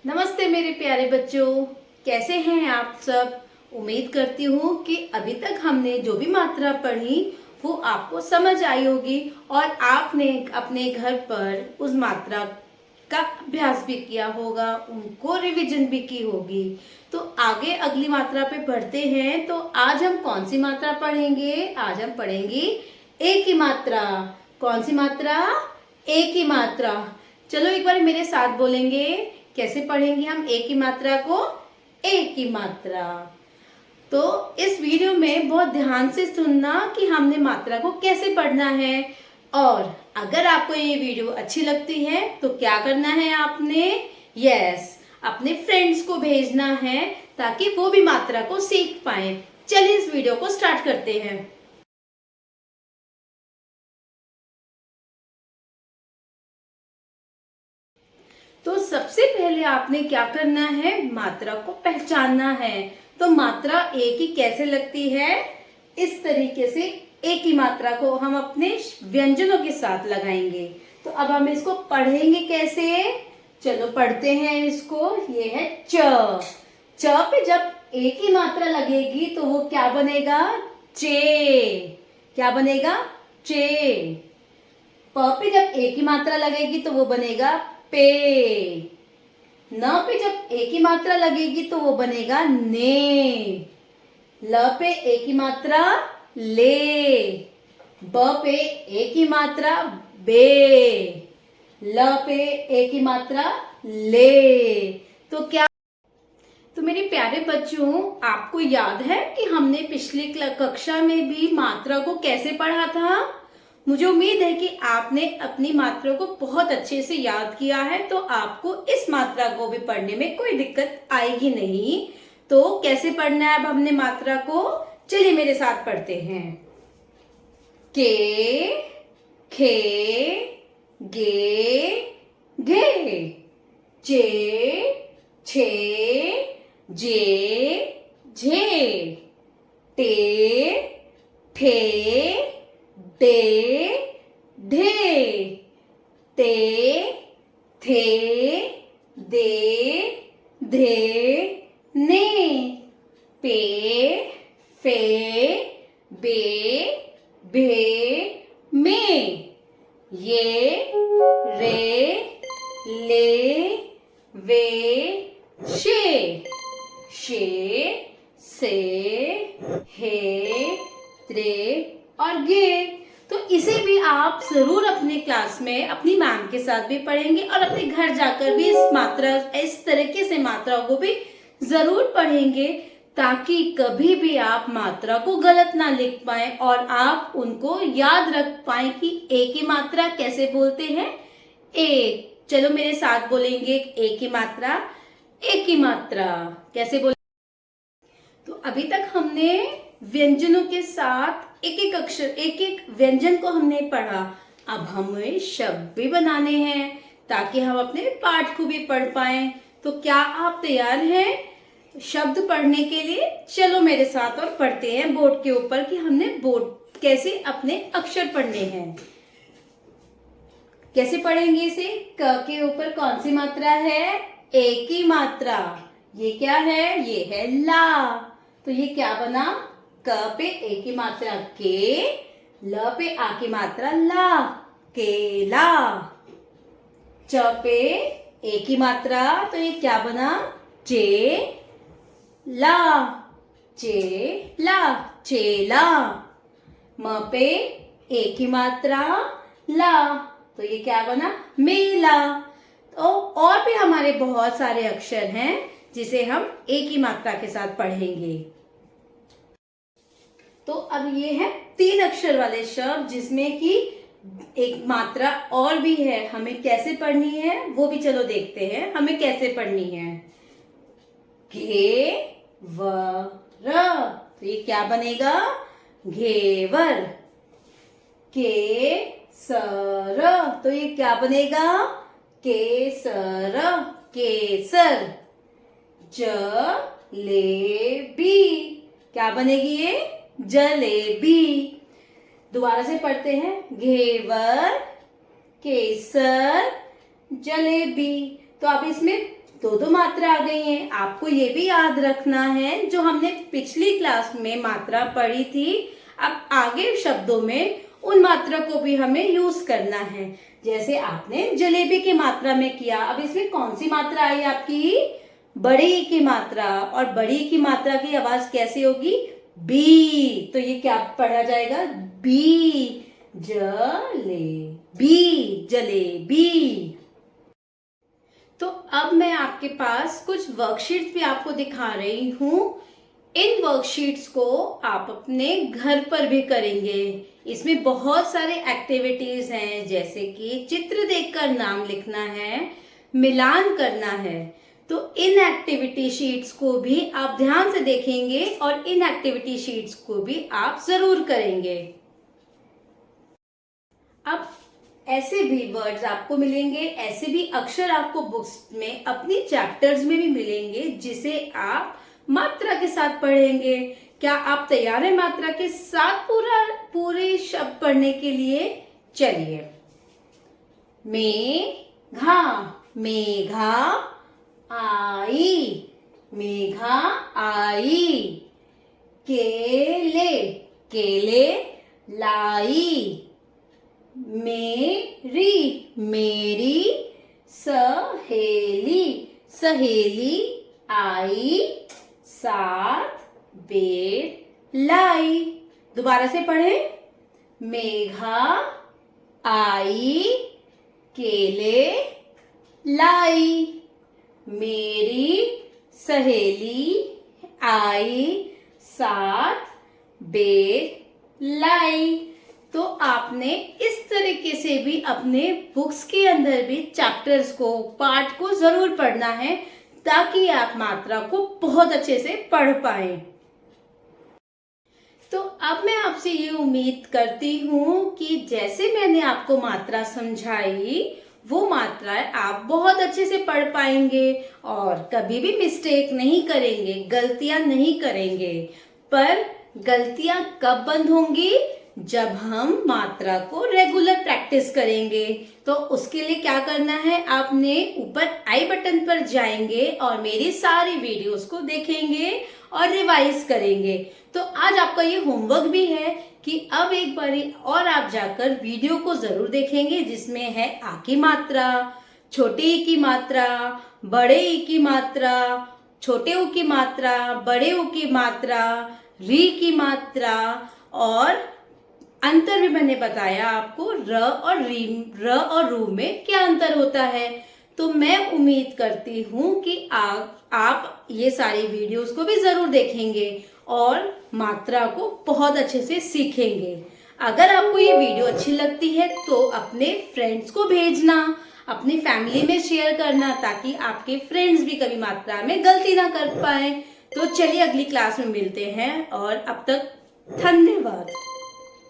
नमस्ते मेरे प्यारे बच्चों, कैसे हैं आप सब। उम्मीद करती हूँ कि अभी तक हमने जो भी मात्रा पढ़ी वो आपको समझ आई होगी और आपने अपने घर पर उस मात्रा का अभ्यास भी किया होगा, उनको रिवीजन भी की होगी। तो आगे अगली मात्रा पे बढ़ते हैं। तो आज हम कौन सी मात्रा पढ़ेंगे? आज हम पढ़ेंगे ए की मात्रा। कौन सी मात्रा? ए की मात्रा। चलो एक बार मेरे साथ बोलेंगे। कैसे पढ़ेंगे हम ए की मात्रा को? ए की मात्रा। तो इस वीडियो में बहुत ध्यान से सुनना कि हमने मात्रा को कैसे पढ़ना है। और अगर आपको ये वीडियो अच्छी लगती है तो क्या करना है आपने? अपने फ्रेंड्स को भेजना है ताकि वो भी मात्रा को सीख पाए। चलिए इस वीडियो को स्टार्ट करते हैं। तो सबसे पहले आपने क्या करना है? मात्रा को पहचानना है। तो मात्रा ए की कैसे लगती है? इस तरीके से ए की मात्रा को हम अपने व्यंजनों के साथ लगाएंगे। तो अब हम इसको पढ़ेंगे कैसे? चलो पढ़ते हैं इसको। ये है च। च पे जब ए की मात्रा लगेगी तो वो क्या बनेगा? चे। क्या बनेगा? चे। प पे जब ए की मात्रा लगेगी तो वो बनेगा पे। न पे जब ए की मात्रा लगेगी तो वो बनेगा ने। ल पे ए की मात्रा ले। ब पे ए की मात्रा बे। ल पे ए की मात्रा ले। तो क्या? तो मेरे प्यारे बच्चों, आपको याद है कि हमने पिछली कक्षा में भी मात्रा को कैसे पढ़ा था? मुझे उम्मीद है कि आपने अपनी मात्रा को बहुत अच्छे से याद किया है, तो आपको इस मात्रा को भी पढ़ने में कोई दिक्कत आएगी नहीं। तो कैसे पढ़ना है अब हमने मात्रा को? चलिए मेरे साथ पढ़ते हैं। के, खे, गे, घे, चे, छे, जे, झे, टे, ठे, डे, ढे, ते, थे, दे, धे, ने, पे, फे, बे, भे, में, ये, रे, ले, वे, शे, से, हे, त्रे और गे। तो इसे भी आप जरूर अपने क्लास में अपनी मैम के साथ भी पढ़ेंगे और अपने घर जाकर भी इस तरीके से मात्रा को भी जरूर पढ़ेंगे, ताकि कभी भी आप मात्रा को गलत ना लिख पाए और आप उनको याद रख पाए कि ए की मात्रा कैसे बोलते हैं। ए। चलो मेरे साथ बोलेंगे ए की मात्रा। ए की मात्रा कैसे बोल? तो अभी तक हमने व्यंजनों के साथ एक एक अक्षर, एक एक व्यंजन को हमने पढ़ा। अब हमें शब्द भी बनाने हैं ताकि हम अपने पाठ को भी पढ़ पाएं। तो क्या आप तैयार हैं शब्द पढ़ने के लिए? चलो मेरे साथ और पढ़ते हैं बोर्ड के ऊपर कि हमने बोर्ड कैसे अपने अक्षर पढ़ने हैं। कैसे पढ़ेंगे इसे? क के ऊपर कौन सी मात्रा है? ए की मात्रा। ये क्या है? ये है ला। तो ये क्या बना? क पे ए की मात्रा के, ल पे आ की मात्रा ला, केला। च पे ए की मात्रा, तो ये क्या बना? चे, ला, चेला, चेला। म पे ए की मात्रा ला, तो ये क्या बना? मेला। तो और भी हमारे बहुत सारे अक्षर हैं जिसे हम ए की मात्रा के साथ पढ़ेंगे। तो अब ये है 3 अक्षर वाले शब्द जिसमें कि एक मात्रा और भी है। हमें कैसे पढ़नी है वो भी चलो देखते हैं। हमें कैसे पढ़नी है? घे, व, र। तो ये क्या बनेगा? घेवर। के, सर। तो ये क्या बनेगा? केसर, केसर। जलेबी। क्या बनेगी ये? जलेबी। दोबारा से पढ़ते हैं। घेवर, केसर, जलेबी। तो आप इसमें दो मात्रा आ गई हैं। आपको ये भी याद रखना है जो हमने पिछली क्लास में मात्रा पढ़ी थी, अब आगे शब्दों में उन मात्रा को भी हमें यूज करना है। जैसे आपने जलेबी की मात्रा में किया, अब इसमें कौन सी मात्रा आई आपकी? बड़ी की मात्रा। और बड़ी की मात्रा की आवाज कैसी होगी? बी। तो ये क्या पढ़ा जाएगा? बी जलेबी। तो अब मैं आपके पास कुछ वर्कशीट्स भी आपको दिखा रही हूँ। इन वर्कशीट्स को आप अपने घर पर भी करेंगे। इसमें बहुत सारे एक्टिविटीज हैं, जैसे कि चित्र देखकर नाम लिखना है, मिलान करना है। तो इन एक्टिविटी शीट्स को भी आप ध्यान से देखेंगे और इन एक्टिविटी शीट्स को भी आप जरूर करेंगे। अब ऐसे भी वर्ड्स आपको मिलेंगे, ऐसे भी अक्षर आपको बुक्स में अपनी चैप्टर्स में भी मिलेंगे, जिसे आप मात्रा के साथ पढ़ेंगे। क्या आप तैयार है मात्रा के साथ पूरे शब्द पढ़ने के लिए? चलिए। मेघा, मेघा आई, मेघा आई। केले, केले लाई। मेरी, मेरी सहेली, सहेली आई, साथ बेर लाई। दोबारा से पढ़ें। मेघा आई, केले लाई। मेरी सहेली आई, साथ बेर लाई। तो आपने इस तरीके से भी अपने बुक्स के अंदर भी चैप्टर्स को, पार्ट को जरूर पढ़ना है, ताकि आप मात्रा को बहुत अच्छे से पढ़ पाएं। तो अब मैं आपसे ये उम्मीद करती हूँ कि जैसे मैंने आपको मात्रा समझाई, वो मात्राएं आप बहुत अच्छे से पढ़ पाएंगे और कभी भी मिस्टेक नहीं करेंगे, गलतियां नहीं करेंगे। पर गलतियां कब बंद होंगी? जब हम मात्रा को रेगुलर प्रैक्टिस करेंगे। तो उसके लिए क्या करना है? आपने ऊपर आई बटन पर जाएंगे और मेरी सारी वीडियोस को देखेंगे और रिवाइज करेंगे। तो आज आपका ये होमवर्क भी है कि अब एक बारी और आप जाकर वीडियो को जरूर देखेंगे, जिसमें है आ की मात्रा, छोटे ई की मात्रा, बड़े ई की मात्रा, छोटे ऊ की मात्रा, बड़े ऊ की मात्रा, री की मात्रा, और अंतर भी मैंने बताया आपको र और रू में क्या अंतर होता है। तो मैं उम्मीद करती हूँ कि आप ये सारी वीडियोस को भी जरूर देखेंगे और मात्रा को बहुत अच्छे से सीखेंगे। अगर आपको ये वीडियो अच्छी लगती है तो अपने फ्रेंड्स को भेजना, अपनी फैमिली में शेयर करना, ताकि आपके फ्रेंड्स भी कभी मात्रा में गलती ना कर पाए। तो चलिए अगली क्लास में मिलते हैं और अब तक धन्यवाद।